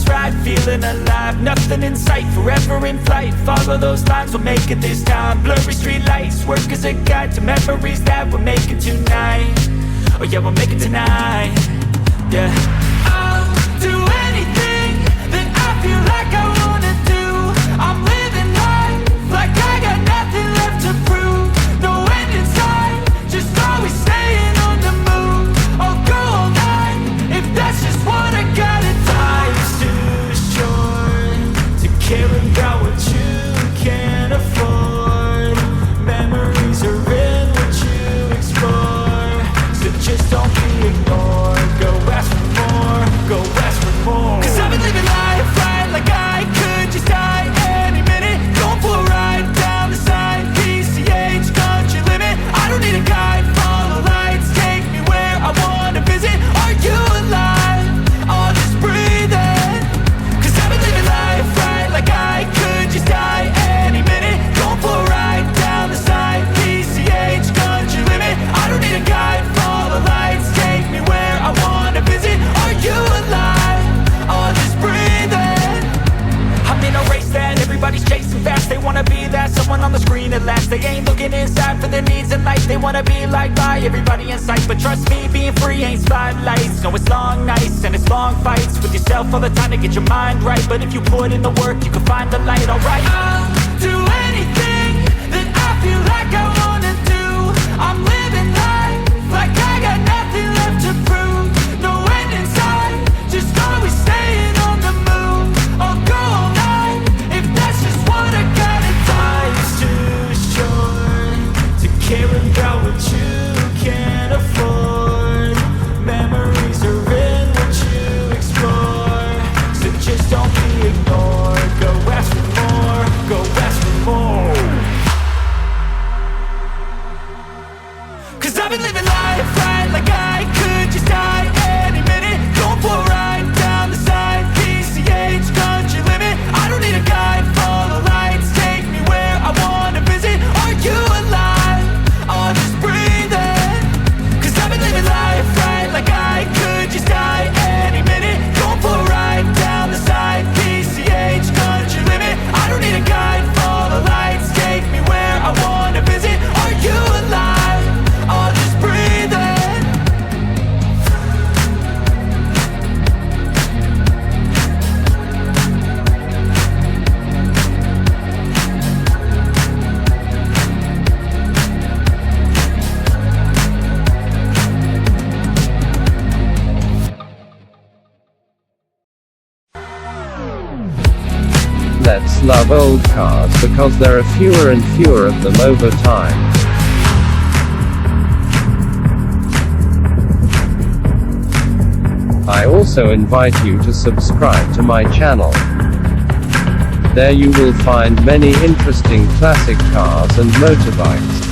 this ride, feeling alive. Nothing in sight, forever in flight. Follow those lines, we'll make it this time. Blurry street lights, work as a guide to memories that we're making tonight. Oh yeah, we'll make it tonight. Yeah, I'll do anything that I feel like I wanna do. I'm living life like I got nothing left to prove. No end in sight, just always staying on the move. I'll go all night if that's just what I gotta do. Life's too short to care about what you can't afford. Memories are in what you explore, so just don't be ignored. Go ask for more, go ask for more. 'Cause I've been living life right like I could just die any minute. Going for a ride down the side, PCH, country limit. I don't need a guide, follow lights, take me where I wanna visit. Are you alive? I'll just breathe in. 'Cause I've been living life right like I could just die any minute. Going for a ride down the side, PCH, country limit. I don't need a guide, follow lights, take me where I wanna visit. Are you alive? I'll just breathe in. I'm in a race that everybody's chasing fast. They wanna be that someone on the screen at last. They ain't looking inside for their needs in life. They wanna be liked by everybody in sight. But trust me, being free ain't spotlights. No, it's long nights and it's long fights with yourself all the time to get your mind right. But if you put in the work, you can find the light, alright. I'll do anything that I feel like I wanna do. I'm living life like I got nothing left to prove. No end in sight, just always staying on the move. I'll go all night if that's just what I gotta do. Life's too short to care about what you can't afford. Memories are in what you explore, so just don't be ignored. Go ask for more, go ask for more. 'Cause I've been living life right like I could just die any minute. Going for a ride down the side, PCH, country limit. I don't need a guide, follow lights, take me where I wanna visit. Are you alive? I'll just breathe in. 'Cause I've been living life right like I could just die any minute. Going for a ride down the side, PCH, country limit. I don't need a guide, follow lights, take me where I wanna visit. Are you alive? I'll just breathe in. Let's love old cars because there are fewer and fewer of them over time. I also invite you to subscribe to my channel. There you will find many interesting classic cars and motorbikes.